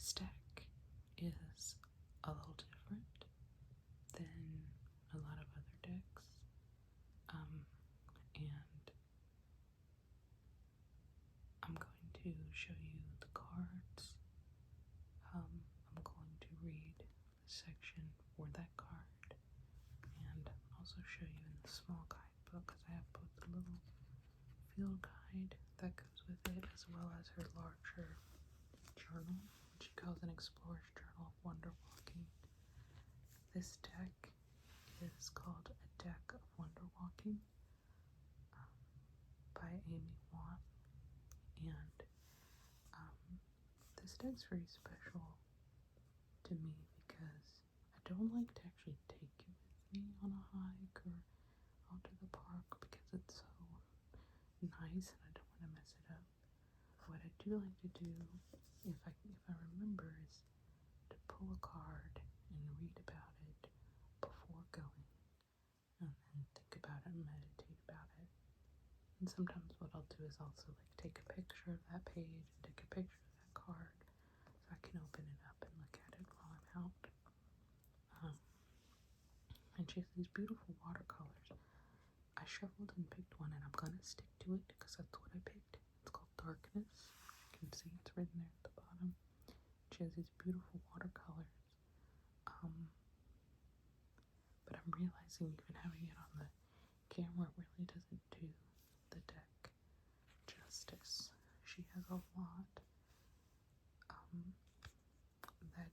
This deck is a little different than a lot of other decks, and I'm going to show you the cards. I'm going to read the section for that card and also show you in the small guidebook, because I have both the little field guide that goes with it as well as her larger journal, which she calls an Explorer's Journal of Wonder Walking. This deck is called A Deck of Wonder Walking by Amy Watt, and this deck's very special to me because I don't like to actually take it with me on a hike or out to the park because it's so nice and I don't want to mess it up. What I do like to do, if I remember, is to pull a card and read about it before going, and then think about it and meditate about it. And sometimes what I'll do is also like take a picture of that page and take a picture of that card so I can open it up and look at it while I'm out. And she has these beautiful watercolors. I shuffled and picked one, and I'm gonna stick to it because that's what I picked. It's called Darkness. You can see it's written there at the bottom. She has these beautiful watercolors. But I'm realizing even having it on the camera really doesn't do the deck justice. She has a lot. That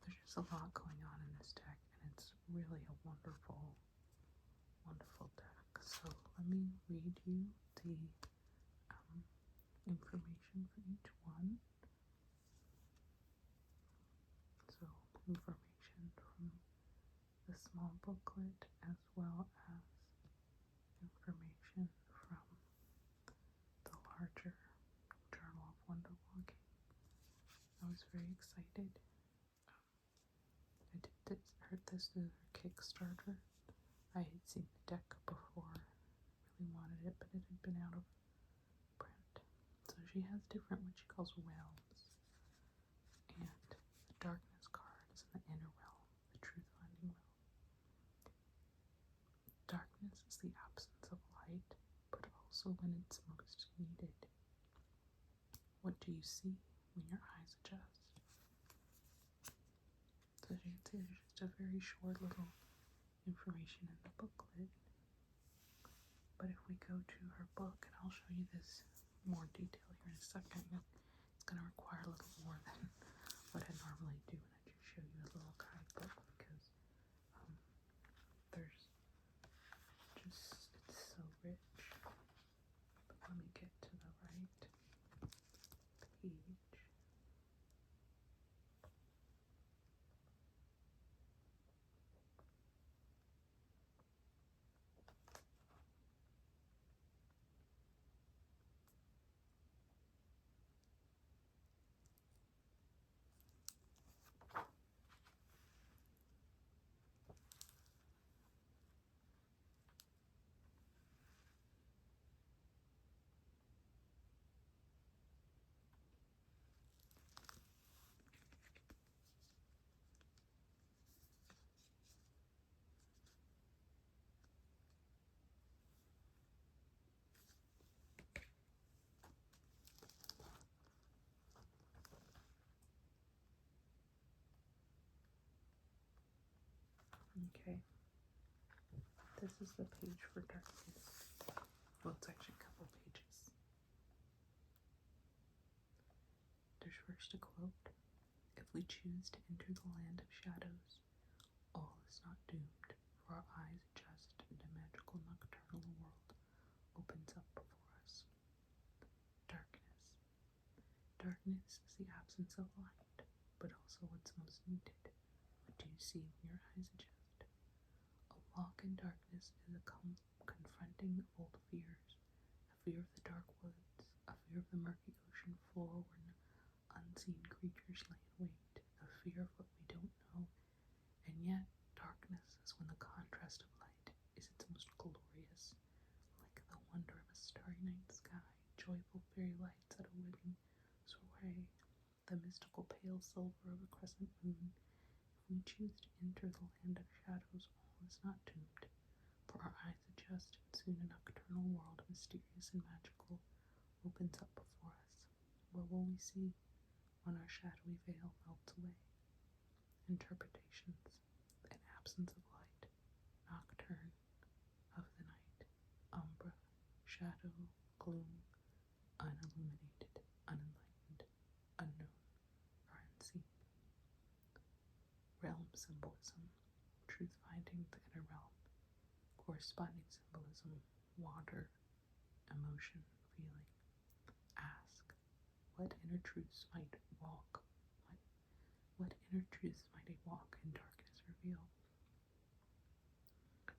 there's just a lot going on in this deck, and it's really a wonderful, wonderful deck. So let me read you the information for each one. So information from the small booklet as well as information from the larger Journal of Wonder Walking. I was very excited. I heard this through her Kickstarter. I had seen the deck before, really wanted it, but it had been out of print. So she has different, what she calls realms. And the darkness card is in the inner realm, the truth finding realm. Darkness is the absence of light, but also when it's most needed. What do you see when your eyes adjust? So as you can see, there's just a very short little information in the booklet. But if we go to her book, and I'll show you this more detail here in a second, it's going to require a little more than what I normally do when I just show you a little guidebook, because there's just, it's so rich. But let me get to the right page. Okay, this is the page for darkness. Well, it's actually a couple pages. There's first a quote: "If we choose to enter the land of shadows, all is not doomed, for our eyes adjust and a magical nocturnal world opens up before us." Darkness. Darkness is the absence of light, but also what's most needed. What do you see when your eyes adjust? A walk in darkness is a confronting of old fears, a fear of the dark woods, a fear of the murky ocean floor where unseen creatures lay in wait, a fear of what we don't know. And yet, darkness is when the contrast of light is its most glorious, like the wonder of a starry night sky, joyful fairy lights at a wedding soiree, the mystical pale pale silver of a crescent moon. If we choose to enter the land of shadows, all is not doomed, for our eyes adjust, and soon a nocturnal world, mysterious and magical, opens up before us. What will we see when our shadowy veil melts away? Interpretations: an absence of light, nocturne, of the night, umbra, shadow, gloom, unilluminated, unenlightened, unknown, or unseen. Realm symbolism: truth finding the inner realm. Corresponding symbolism: water, emotion, feeling. Ask, what inner truths might a walk in darkness reveal?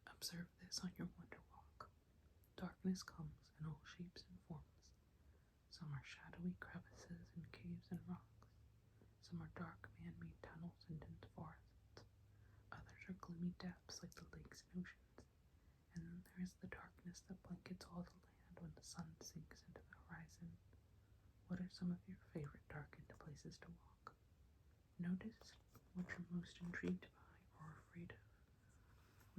Observe this on your wonder walk. Darkness comes in all shapes and forms. Some are shadowy crevices and caves and rocks. Some are dark man-made tunnels and dense forests. Others are gloomy depths like the lakes and oceans. And then there is the darkness that blankets all the land when the sun sinks into the horizon. What are some of your favorite darkened places to walk? Notice what you're most intrigued by or afraid of.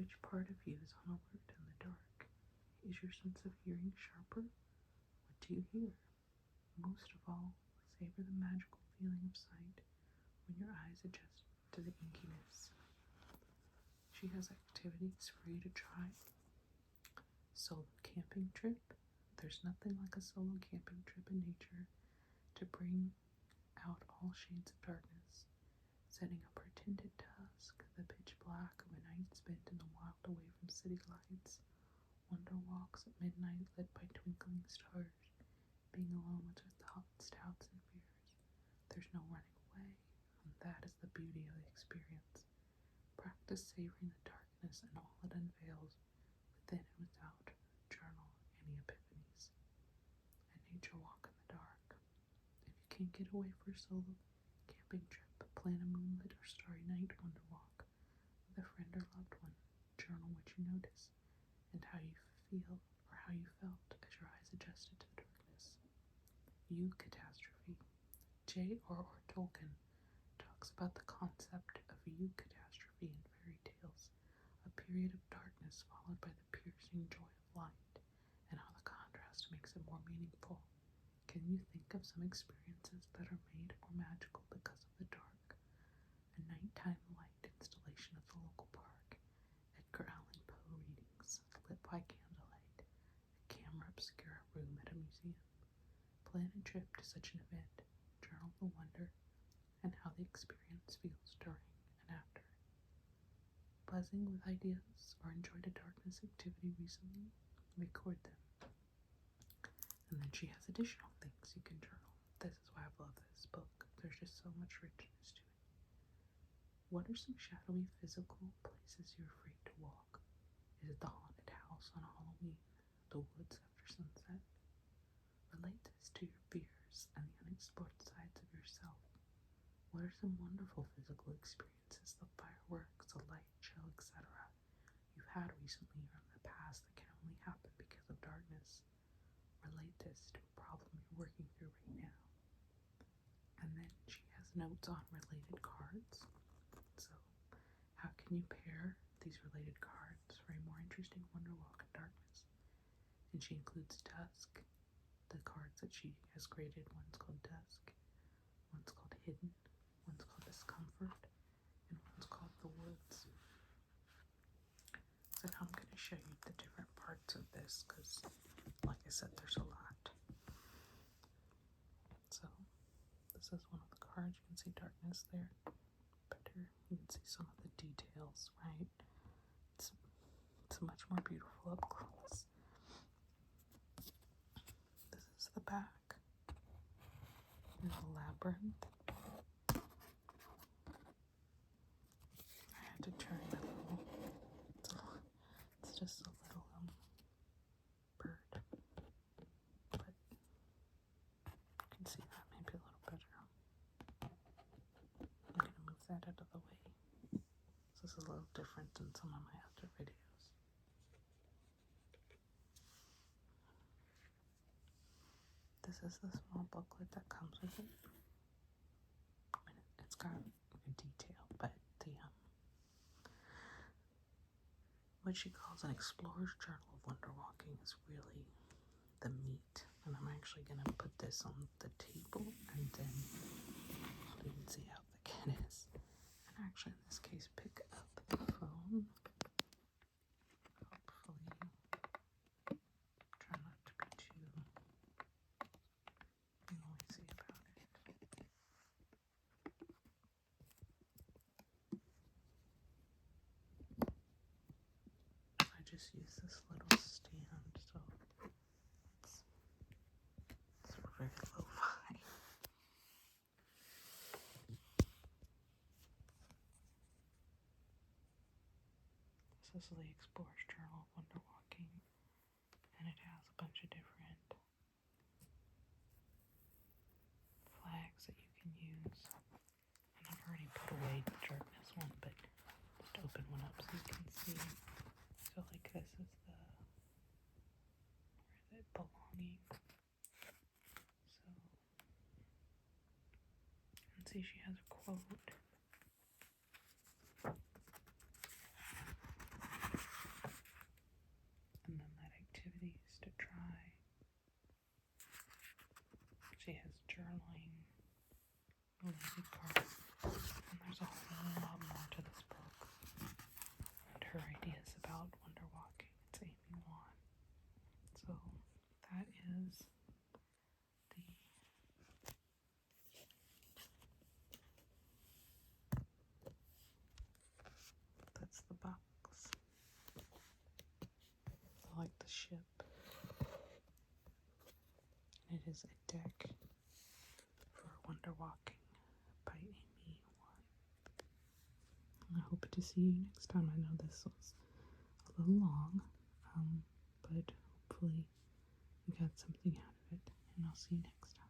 Which part of you is on alert in the dark? Is your sense of hearing sharper? What do you hear? Most of all, savor the magical feeling of sight when your eyes adjust to the inkiness. She has activities for you to try. Solo camping trip. There's nothing like a solo camping trip in nature to bring out all shades of darkness. Setting up her tinted dusk, the pitch black of a night spent in the wild away from city lights. Wonder walks at midnight lit by twinkling stars. Being alone with her thoughts, doubts, and fears. There's no running away, and that is the beauty of the experience. Practice savoring the darkness and all it unveils, within and without. Journal any epiphanies. A nature walk in the dark. If you can't get away for a solo camping trip, plan a moonlit or starry night wonder walk with a friend or loved one. Journal what you notice and how you feel or how you felt as your eyes adjusted to the darkness. Eucatastrophe. J.R.R. Tolkien talks about the concept of eucatastrophe in fairy tales, a period of darkness followed by the piercing joy of light, and how the contrast makes it more meaningful. Can you think of some experiences that are made more magical because of the dark? A nighttime light installation at the local park, Edgar Allan Poe readings lit by candlelight, a camera obscura room at a museum. Plan a trip to such an event, journal the wonder and how the experience feels during and after. Buzzing with ideas or enjoyed a darkness activity recently? Record them. And then she has additional things you can journal. This is why I love this book. There's just so much richness to it. What are some shadowy physical places you're afraid to walk? Is it the haunted house on Halloween? The woods after sunset? Relate this to your fears and the unexplored sides of yourself. What are some wonderful physical experiences, the fireworks, the light show, etc. you've had recently or in the past that can only happen because of darkness? Relate this to a problem you're working through right now. And then she has notes on related cards. So, how can you pair these related cards for a more interesting wonder walk in darkness? And she includes dusk. The cards that she has graded, one's called dusk, one's called hidden, one's called discomfort, and one's called the woods. So now I'm going to show you the different parts of this because, like I said, there's a lot. So this is one of the cards. You can see darkness there. Better. You can see some of the details, right? It's much more beautiful up close. This is the back. There's a labyrinth. I had to turn that little. It's just a little bird, but you can see that maybe a little better. I'm going to move that out of the way. This is a little different than some of my other videos. This is the small booklet that comes with it. And it what she calls an explorer's journal of wonder walking is really the meat. And I'm actually going to put this on the table and then I'll even see how thick it is. And actually, in this case, pick up the phone. Hopefully, try not to be too noisy about it. I just use this little stand, so it's very lo-fi. This is the Explorer's Journal of Wonder Walking, and it has a bunch of different flags that you can use. And I've already put away the darkness one, but just open one up so you can see. So like this is the, where is it, belonging. So, and see she has a quote. And then that activity is to try. She has journaling, lazy part, and there's a whole lot more to this book. And her ideas about wonder walking. It's Amy Wan. So that is that's the box. I like the ship. It is a deck for wonder walking by Amy Wan. I hope to see you next time. I know this was a little long, but hopefully you got something out of it, and I'll see you next time.